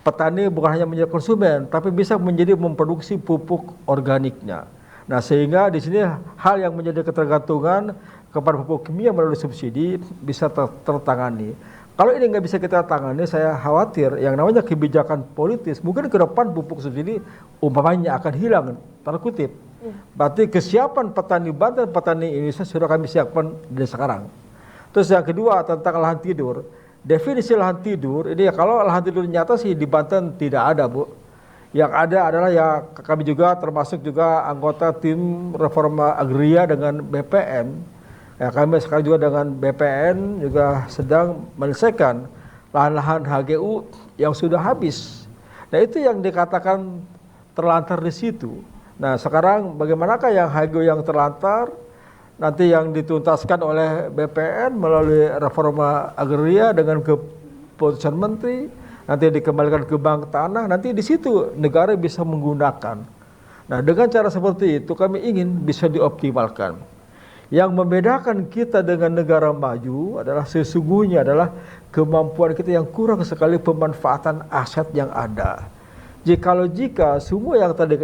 petani bukan hanya menjadi konsumen, tapi bisa menjadi memproduksi pupuk organiknya. Nah, sehingga di sini hal yang menjadi ketergantungan kepada pupuk kimia melalui subsidi bisa tertangani. Kalau ini nggak bisa kita tangani, saya khawatir yang namanya kebijakan politis, mungkin ke depan pupuk subsidi umpamanya akan hilang, tanda kutip. Berarti kesiapan petani Banten, petani Indonesia sudah kami siapkan dari sekarang. Terus yang kedua tentang lahan tidur. Definisi lahan tidur, ini ya kalau lahan tidur nyata sih di Banten tidak ada Bu. Yang ada adalah ya kami juga termasuk juga anggota tim reforma agraria dengan BPN. Ya, kami sekarang juga dengan BPN juga sedang menyelesaikan lahan-lahan HGU yang sudah habis. Nah itu yang dikatakan terlantar di situ. Nah sekarang bagaimanakah yang HGU yang terlantar nanti yang dituntaskan oleh BPN melalui reforma agraria dengan keputusan menteri, nanti dikembalikan ke bank tanah, nanti di situ negara bisa menggunakan. Nah dengan cara seperti itu kami ingin bisa dioptimalkan. Yang membedakan kita dengan negara maju adalah sesungguhnya adalah kemampuan kita yang kurang sekali pemanfaatan aset yang ada. Jika semua yang tadi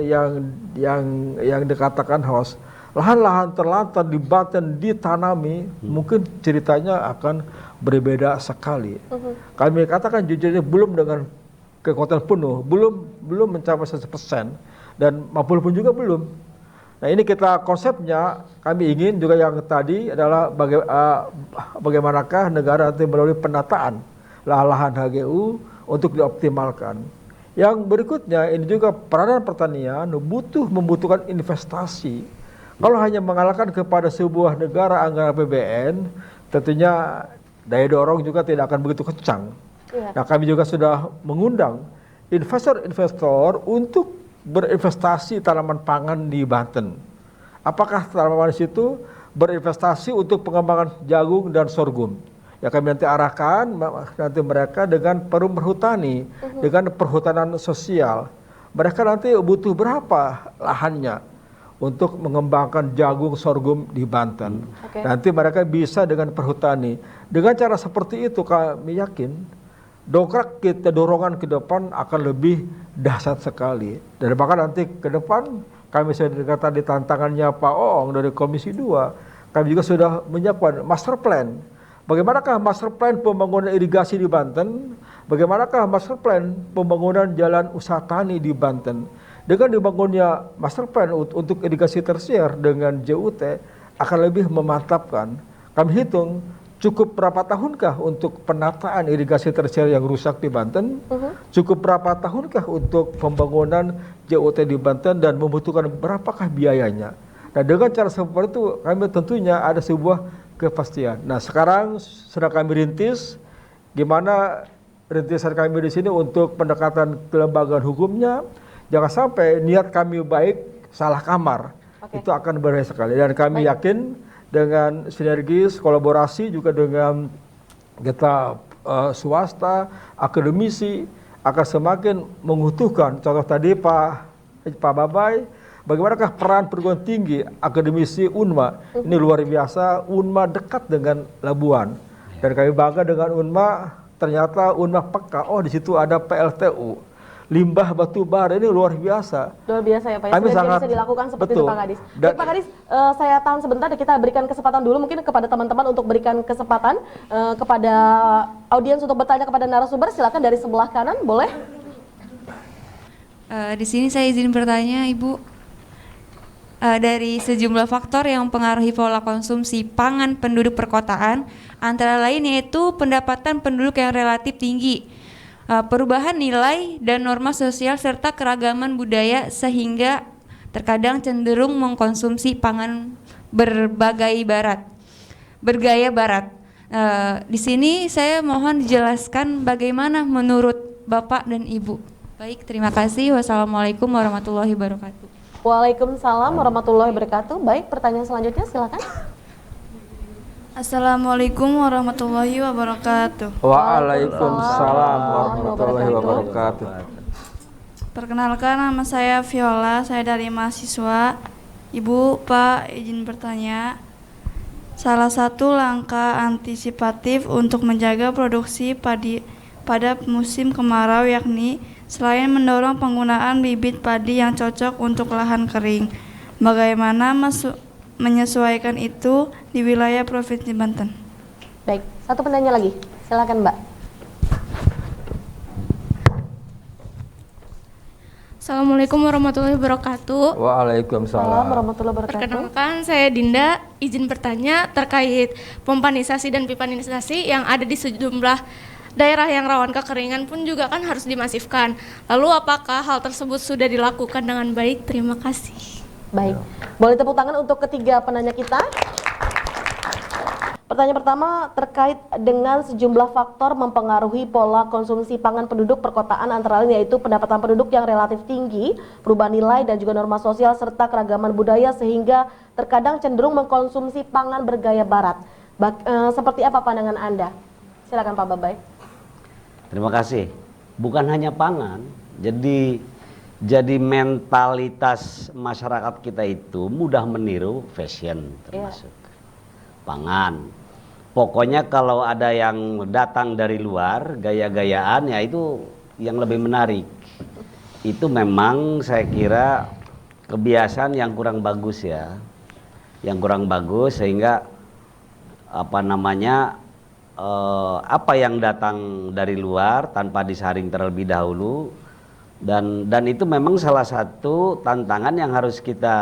yang dikatakan host, lahan-lahan terlantar di Banten ditanami, mungkin ceritanya akan berbeda sekali. Kami katakan jujurnya belum dengan kekuatan penuh, belum mencapai 100%, dan 50 pun juga belum. Nah ini kita konsepnya kami ingin juga yang tadi adalah bagaimanakah negara nanti melalui penataan lahan-lahan HGU untuk dioptimalkan. Yang berikutnya ini juga peranan pertanian membutuhkan investasi. Kalau hanya mengalahkan kepada sebuah negara anggaran APBN, tentunya daya dorong juga tidak akan begitu kencang. Nah kami juga sudah mengundang investor-investor untuk berinvestasi tanaman pangan di Banten. Apakah tanaman di situ berinvestasi untuk pengembangan jagung dan sorghum? Ya kami nanti arahkan nanti mereka dengan perum perhutani, dengan perhutanan sosial. Mereka nanti butuh berapa lahannya untuk mengembangkan jagung sorghum di Banten. Nanti mereka bisa dengan perhutani. Dengan cara seperti itu kami yakin dorongan ke depan akan lebih dahsyat sekali. Dan bahkan nanti ke depan kami sudah dikatakan di tantangannya Pak Oong dari Komisi 2, kami juga sudah menyiapkan master plan. Bagaimanakah master plan pembangunan irigasi di Banten? Bagaimanakah master plan pembangunan jalan usaha tani di Banten? Dengan dibangunnya master plan untuk irigasi tersier dengan JUT akan lebih memantapkan. Kami hitung cukup berapa tahunkah untuk penataan irigasi tersier yang rusak di Banten? Cukup berapa tahunkah untuk pembangunan JUT di Banten dan membutuhkan berapakah biayanya? Nah, dengan cara seperti itu kami tentunya ada sebuah kepastian. Nah, sekarang sudah kami rintis gimana rintisan kami di sini untuk pendekatan kelembagaan hukumnya. Jangan sampai niat kami baik salah kamar. Itu akan berbahaya sekali. Dan kami yakin dengan sinergis kolaborasi juga dengan kita swasta, akademisi akan semakin mengutuhkan. Contoh tadi Pak Babai, bagaimanakah peran perguruan tinggi akademisi UNMA? Ini luar biasa. UNMA dekat dengan Labuan. Dan kami bangga dengan UNMA. Ternyata UNMA peka. Oh, di situ ada PLTU. Limbah batu bara ini luar biasa. Luar biasa ya Pak. Kami Sudah sangat bisa dilakukan seperti betul. itu Pak Kadis. Baik Pak Kadis, saya tahan sebentar dan kita berikan kesempatan dulu mungkin kepada teman-teman untuk berikan kesempatan kepada audiens untuk bertanya kepada narasumber. Silakan dari sebelah kanan, boleh? Di sini saya izin bertanya Ibu. Dari sejumlah faktor yang mempengaruhi pola konsumsi pangan penduduk perkotaan, antara lain yaitu pendapatan penduduk yang relatif tinggi, perubahan nilai dan norma sosial serta keragaman budaya sehingga terkadang cenderung mengkonsumsi pangan bergaya barat. Di sini saya mohon dijelaskan bagaimana menurut Bapak dan Ibu. Baik, terima kasih. Wassalamualaikum warahmatullahi wabarakatuh. Waalaikumsalam warahmatullahi wabarakatuh. Baik, pertanyaan selanjutnya silakan. Assalamualaikum warahmatullahi wabarakatuh. Waalaikumsalam warahmatullahi wabarakatuh. Perkenalkan, nama saya Viola, saya dari mahasiswa. Ibu, Pak, izin bertanya. Salah satu langkah antisipatif untuk menjaga produksi padi pada musim kemarau yakni selain mendorong penggunaan bibit padi yang cocok untuk lahan kering, bagaimana menyesuaikan itu di wilayah Provinsi Banten? Baik, satu penanya lagi. Silakan Mbak. Assalamualaikum warahmatullahi wabarakatuh. Waalaikumsalam warahmatullahi wabarakatuh. Perkenalkan, saya Dinda, izin bertanya terkait pompanisasi dan pipanisasi yang ada di sejumlah daerah yang rawan kekeringan pun juga kan harus dimasifkan. Lalu apakah hal tersebut sudah dilakukan dengan baik? Terima kasih. Baik, boleh tepuk tangan untuk ketiga penanya kita. Pertanyaan pertama terkait dengan sejumlah faktor mempengaruhi pola konsumsi pangan penduduk perkotaan, antara lain yaitu pendapatan penduduk yang relatif tinggi, perubahan nilai dan juga norma sosial serta keragaman budaya sehingga terkadang cenderung mengkonsumsi pangan bergaya barat. Seperti apa pandangan Anda? Silakan Pak Babai. Terima kasih. Bukan hanya pangan, jadi mentalitas masyarakat kita itu mudah meniru fashion termasuk pangan. Pokoknya kalau ada yang datang dari luar, gaya-gayaan ya itu yang lebih menarik. Itu memang saya kira kebiasaan yang kurang bagus ya. Yang kurang bagus sehingga apa yang datang dari luar tanpa disaring terlebih dahulu dan itu memang salah satu tantangan yang harus kita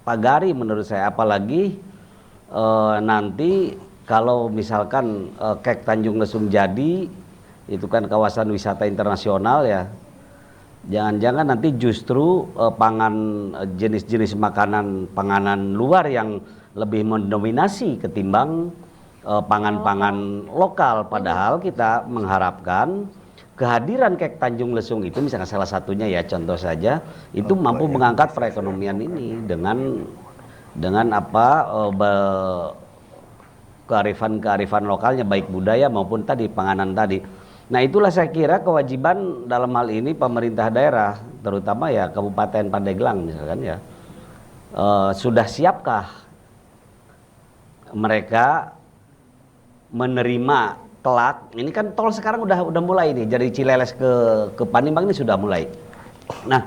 pagari menurut saya, apalagi nanti kalau misalkan Kek Tanjung Lesung jadi itu kan kawasan wisata internasional ya, jangan-jangan nanti justru jenis-jenis panganan luar yang lebih mendominasi ketimbang pangan-pangan lokal, padahal kita mengharapkan kehadiran Kek Tanjung Lesung itu misalnya salah satunya ya contoh saja itu mampu mengangkat perekonomian ini dengan kearifan lokalnya baik budaya maupun tadi panganan tadi. Nah, itulah saya kira kewajiban dalam hal ini pemerintah daerah terutama ya Kabupaten Pandeglang misalkan ya. Sudah siapkah mereka menerima kelak, ini kan tol sekarang udah mulai nih, dari Cileles ke Panimbang ini sudah mulai. Nah,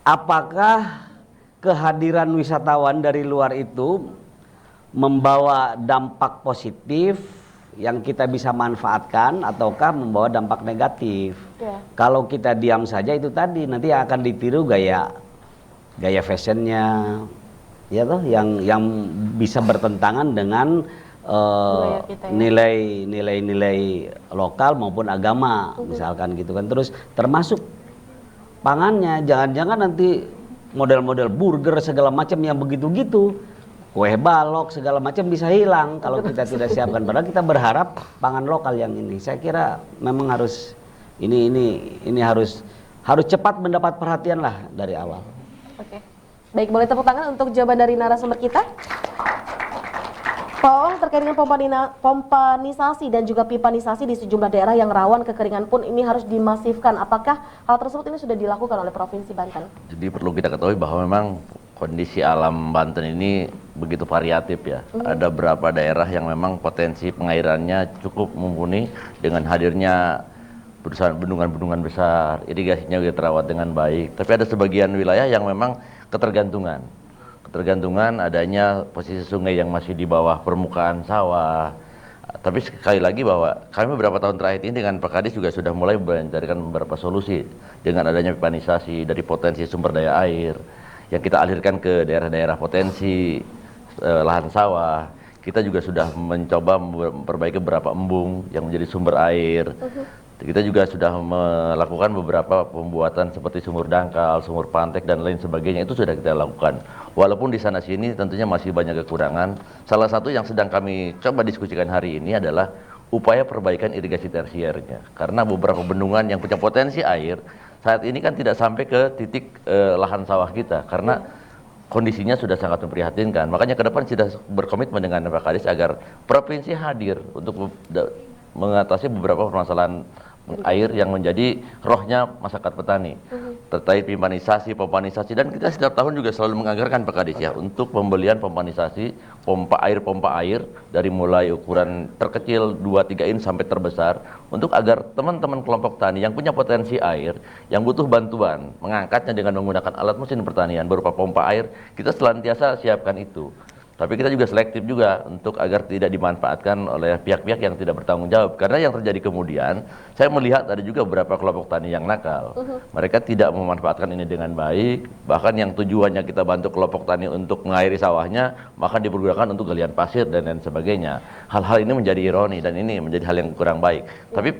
apakah kehadiran wisatawan dari luar itu membawa dampak positif yang kita bisa manfaatkan ataukah membawa dampak negatif? Kalau kita diam saja itu tadi nanti akan ditiru gaya fashionnya, ya toh, yang bisa bertentangan dengan nilai-nilai lokal maupun agama, misalkan gitu kan. Terus termasuk pangannya, jangan-jangan nanti model-model burger segala macam yang begitu-gitu, kue balok segala macam bisa hilang kalau kita tidak siapkan. Padahal kita berharap pangan lokal yang ini. Saya kira memang harus ini harus cepat mendapat perhatian lah dari awal. Oke. Baik, boleh tepuk tangan untuk jawaban dari narasumber kita. Pak Oong, terkait dengan pompanisasi dan juga pipanisasi di sejumlah daerah yang rawan kekeringan pun ini harus dimasifkan. Apakah hal tersebut ini sudah dilakukan oleh Provinsi Banten? Jadi perlu kita ketahui bahwa memang kondisi alam Banten ini begitu variatif ya. Ada beberapa daerah yang memang potensi pengairannya cukup mumpuni dengan hadirnya bendungan-bendungan besar, irigasinya juga terawat dengan baik. Tapi ada sebagian wilayah yang memang ketergantungan adanya posisi sungai yang masih di bawah permukaan sawah. Tapi sekali lagi bahwa kami beberapa tahun terakhir ini dengan Pak Kadis juga sudah mulai mencarikan beberapa solusi dengan adanya pipanisasi dari potensi sumber daya air yang kita alirkan ke daerah-daerah potensi lahan sawah. Kita juga sudah mencoba memperbaiki beberapa embung yang menjadi sumber air. Kita juga sudah melakukan beberapa pembuatan seperti sumur dangkal, sumur pantek dan lain sebagainya, itu sudah kita lakukan. Walaupun di sana sini tentunya masih banyak kekurangan. Salah satu yang sedang kami coba diskusikan hari ini adalah upaya perbaikan irigasi tersiernya. Karena beberapa bendungan yang punya potensi air saat ini kan tidak sampai ke titik lahan sawah kita karena kondisinya sudah sangat memprihatinkan. Makanya ke depan sudah berkomitmen dengan Pak Kadis agar provinsi hadir untuk mengatasi beberapa permasalahan air yang menjadi rohnya masyarakat petani terkait pipanisasi, pompanisasi, dan kita setiap tahun juga selalu menganggarkan Pak Kadis ya untuk pembelian pompanisasi, pompa air dari mulai ukuran terkecil 2-3 in sampai terbesar untuk agar teman-teman kelompok tani yang punya potensi air yang butuh bantuan mengangkatnya dengan menggunakan alat mesin pertanian berupa pompa air, kita senantiasa siapkan itu. Tapi kita juga selektif juga untuk agar tidak dimanfaatkan oleh pihak-pihak yang tidak bertanggung jawab. Karena yang terjadi kemudian, saya melihat ada juga beberapa kelompok tani yang nakal. Mereka tidak memanfaatkan ini dengan baik. Bahkan yang tujuannya kita bantu kelompok tani untuk mengairi sawahnya, maka dipergunakan untuk galian pasir dan lain sebagainya. Hal-hal ini menjadi ironi dan ini menjadi hal yang kurang baik. Tapi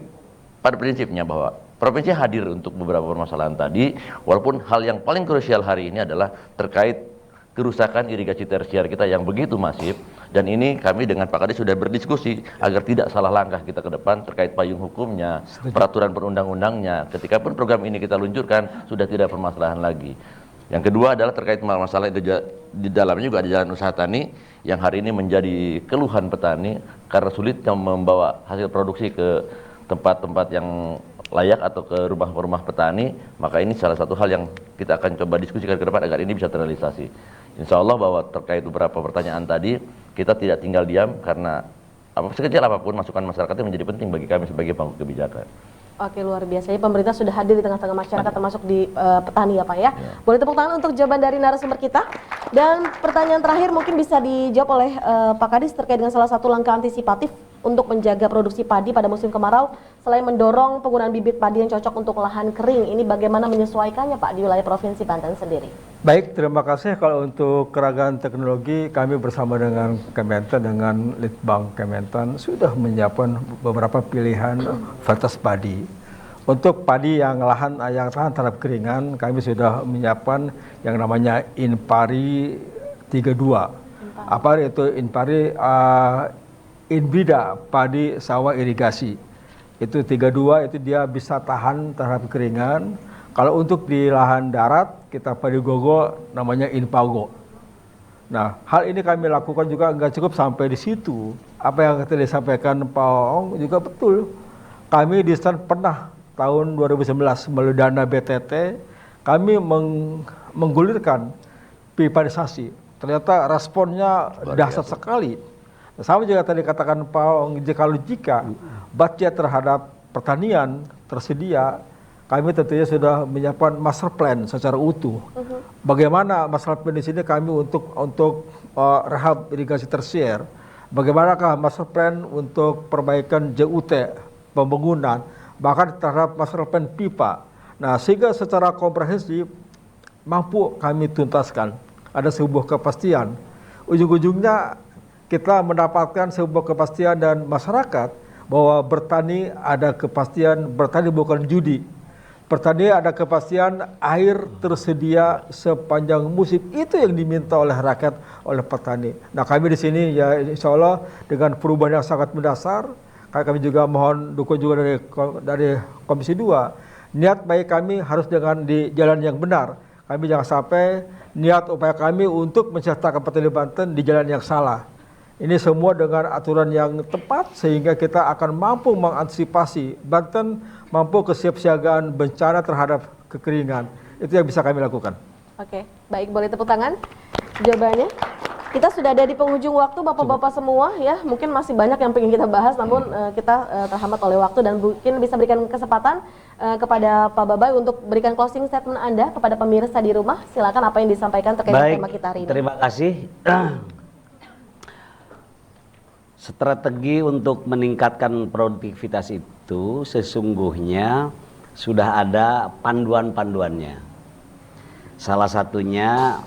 pada prinsipnya bahwa provinsi hadir untuk beberapa permasalahan tadi, walaupun hal yang paling krusial hari ini adalah terkait kerusakan irigasi tersier kita yang begitu masif, dan ini kami dengan Pak Kadis sudah berdiskusi agar tidak salah langkah kita ke depan terkait payung hukumnya, peraturan perundang-undangnya. Ketika pun program ini kita luncurkan sudah tidak permasalahan lagi. Yang kedua adalah terkait masalah di dalamnya juga ada jalan usaha tani yang hari ini menjadi keluhan petani karena sulitnya membawa hasil produksi ke tempat-tempat yang layak atau ke rumah-rumah petani. Maka ini salah satu hal yang kita akan coba diskusikan ke depan agar ini bisa terrealisasi. Insya Allah bahwa terkait beberapa pertanyaan tadi kita tidak tinggal diam karena sekecil apapun masukan masyarakat itu menjadi penting bagi kami sebagai pemangku kebijakan. Oke, luar biasa. Pemerintah sudah hadir di tengah-tengah masyarakat termasuk di petani ya Pak ya. Boleh tepuk tangan untuk jawaban dari narasumber kita. Dan pertanyaan terakhir mungkin bisa dijawab oleh Pak Kadis terkait dengan salah satu langkah antisipatif untuk menjaga produksi padi pada musim kemarau selain mendorong penggunaan bibit padi yang cocok untuk lahan kering. Ini bagaimana menyesuaikannya Pak di wilayah Provinsi Banten sendiri? Baik, terima kasih. Kalau untuk keragaman teknologi, kami bersama dengan Kementan, dengan Litbang Kementan sudah menyiapkan beberapa pilihan varietas padi. Untuk padi yang lahan yang tahan terhadap keringan, kami sudah menyiapkan yang namanya Inpari 32. Apa itu Inpari? Inbida, padi sawah irigasi. Itu 32, itu dia bisa tahan terhadap keringan. Kalau untuk di lahan darat, kita padi gogo namanya Inpago. Nah, hal ini kami lakukan juga nggak cukup sampai di situ. Apa yang tadi disampaikan Pak Oong juga betul. Kami di STAN pernah tahun 2011 melalui dana BTT, kami menggulirkan pipanisasi. Ternyata responnya dahsyat sekali. Sama juga tadi katakan Pak Ong, jika budget terhadap pertanian tersedia, kami tentunya sudah menyiapkan master plan secara utuh. Bagaimana master plan di sini kami untuk rehab irigasi tersier, bagaimanakah master plan untuk perbaikan JUT, pembangunan, bahkan terhadap master plan pipa. Nah, sehingga secara komprehensif mampu kami tuntaskan. Ada sebuah kepastian. Ujung-ujungnya kita mendapatkan sebuah kepastian dan masyarakat bahwa bertani ada kepastian, bertani bukan judi. Bertani ada kepastian air tersedia sepanjang musim. Itu yang diminta oleh rakyat, oleh petani. Nah, kami di sini ya insya Allah dengan perubahan yang sangat mendasar, kami juga mohon dukung juga dari Komisi 2. Niat baik kami harus dengan di jalan yang benar. Kami jangan sampai niat upaya kami untuk mencetakkan petani Banten di jalan yang salah. Ini semua dengan aturan yang tepat sehingga kita akan mampu mengantisipasi Banten, mampu kesiapsiagaan bencana terhadap kekeringan. Itu yang bisa kami lakukan. Oke, baik, boleh tepuk tangan jawabannya. Kita sudah ada di penghujung waktu Bapak-bapak semua ya. Mungkin masih banyak yang ingin kita bahas namun kita terhambat oleh waktu dan mungkin bisa berikan kesempatan kepada Pak Babay untuk berikan closing statement Anda kepada pemirsa di rumah. Silakan apa yang disampaikan terkait dengan tema kita hari ini. Terima kasih. Strategi untuk meningkatkan produktivitas itu sesungguhnya sudah ada panduan-panduannya. Salah satunya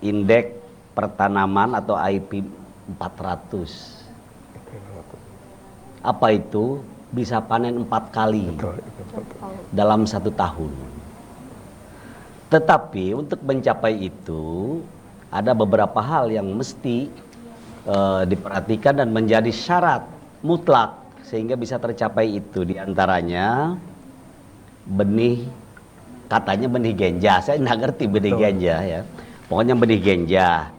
indeks pertanaman atau IP 400. Apa itu? Bisa panen 4 kali dalam 1 tahun. Tetapi untuk mencapai itu ada beberapa hal yang mesti diperhatikan dan menjadi syarat mutlak sehingga bisa tercapai itu. Di antaranya benih, katanya benih genja, saya nggak ngerti benih genja ya, pokoknya benih genja.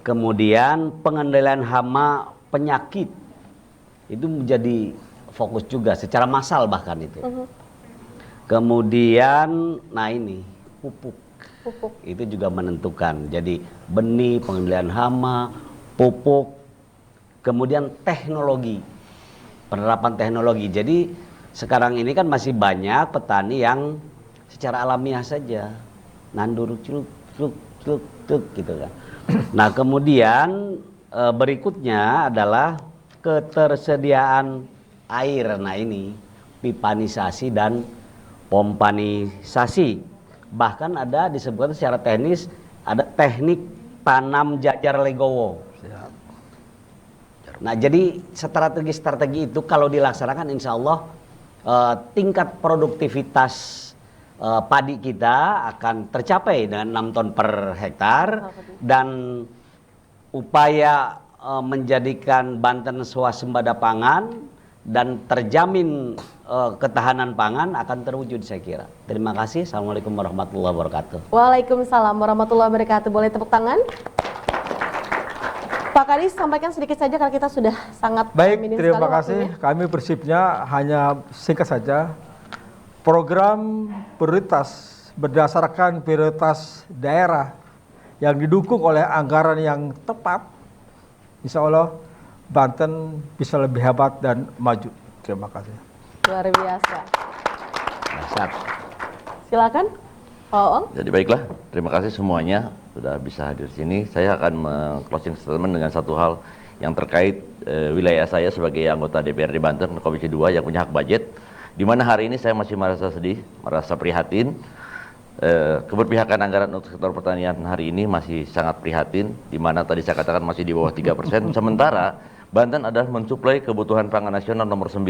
Kemudian pengendalian hama penyakit itu menjadi fokus juga secara massal bahkan itu. Kemudian nah ini pupuk itu juga menentukan. Jadi benih, pengendalian hama, pupuk, kemudian teknologi, penerapan teknologi. Jadi sekarang ini kan masih banyak petani yang secara alamiah saja nandur celuk gitu kan. Nah kemudian berikutnya adalah ketersediaan air. Nah ini pipanisasi dan pompanisasi. Bahkan ada disebutkan secara teknis ada teknik tanam jajar legowo. Nah jadi strategi itu kalau dilaksanakan insya Allah tingkat produktivitas padi kita akan tercapai dengan 6 ton per hektar dan upaya menjadikan Banten swasembada pangan dan terjamin ketahanan pangan akan terwujud saya kira. Terima kasih. Assalamualaikum warahmatullahi wabarakatuh. Waalaikumsalam warahmatullahi wabarakatuh. Boleh tepuk tangan? Pak Kadis, sampaikan sedikit saja karena kita sudah sangat baik. minim Terima sekali kasih. waktunya. Kami prinsipnya hanya singkat saja. Program prioritas berdasarkan prioritas daerah yang didukung oleh anggaran yang tepat, insya Allah Banten bisa lebih hebat dan maju. Terima kasih. Luar biasa. Dasar. Silakan, Pak Ong. Jadi baiklah, terima kasih semuanya sudah bisa hadir di sini. Saya akan closing statement dengan satu hal yang terkait wilayah saya sebagai anggota DPRD Banten Komisi 2 yang punya hak budget. Di mana hari ini saya masih merasa sedih, merasa prihatin. Keberpihakan anggaran untuk sektor pertanian hari ini masih sangat prihatin, di mana tadi saya katakan masih di bawah 3%. Sementara Banten adalah mensuplai kebutuhan pangan nasional nomor 9.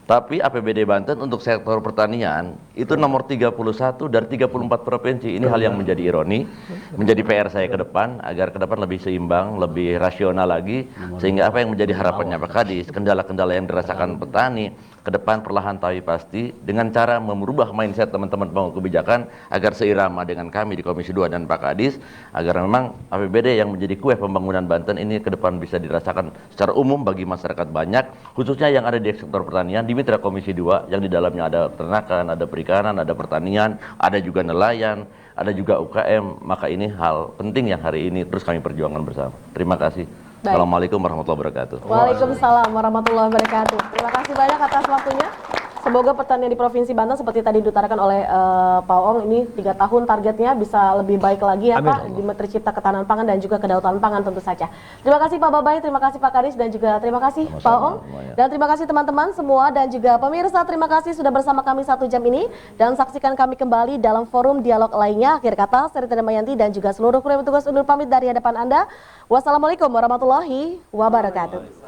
Tapi APBD Banten untuk sektor pertanian itu nomor 31 dari 34 provinsi. Ini hal yang menjadi ironi, menjadi PR saya ke depan agar ke depan lebih seimbang, lebih rasional lagi, sehingga apa yang menjadi harapannya Pak Kadis, kendala-kendala yang dirasakan petani ke depan perlahan tapi pasti dengan cara merubah mindset teman-teman pemangku kebijakan agar seirama dengan kami di Komisi 2 dan Pak Kadis, agar memang APBD yang menjadi kue pembangunan Banten ini ke depan bisa dirasakan secara umum bagi masyarakat banyak, khususnya yang ada di sektor pertanian, di mitra Komisi 2 yang di dalamnya ada peternakan, ada perikanan, ada pertanian, ada juga nelayan, ada juga UKM. Maka ini hal penting yang hari ini terus kami perjuangkan bersama. Terima kasih. Assalamualaikum warahmatullahi wabarakatuh. Waalaikumsalam warahmatullahi wabarakatuh. Terima kasih banyak atas waktunya. Semoga pertanian di Provinsi Banten seperti tadi diutarakan oleh Pak Oong ini 3 tahun targetnya bisa lebih baik lagi ya Amin. Pak di tercipta ketahanan pangan dan juga kedaulatan pangan tentu saja. Terima kasih Pak Babai, terima kasih Pak Kadis dan juga terima kasih Sama-sama, Pak Oong semuanya. dan terima kasih teman-teman semua dan juga pemirsa terima kasih sudah bersama kami 1 jam ini dan saksikan kami kembali dalam forum dialog lainnya. Akhir kata Seri Damayanti dan juga seluruh kru yang bertugas undur pamit dari hadapan Anda. Wassalamualaikum warahmatullahi wabarakatuh.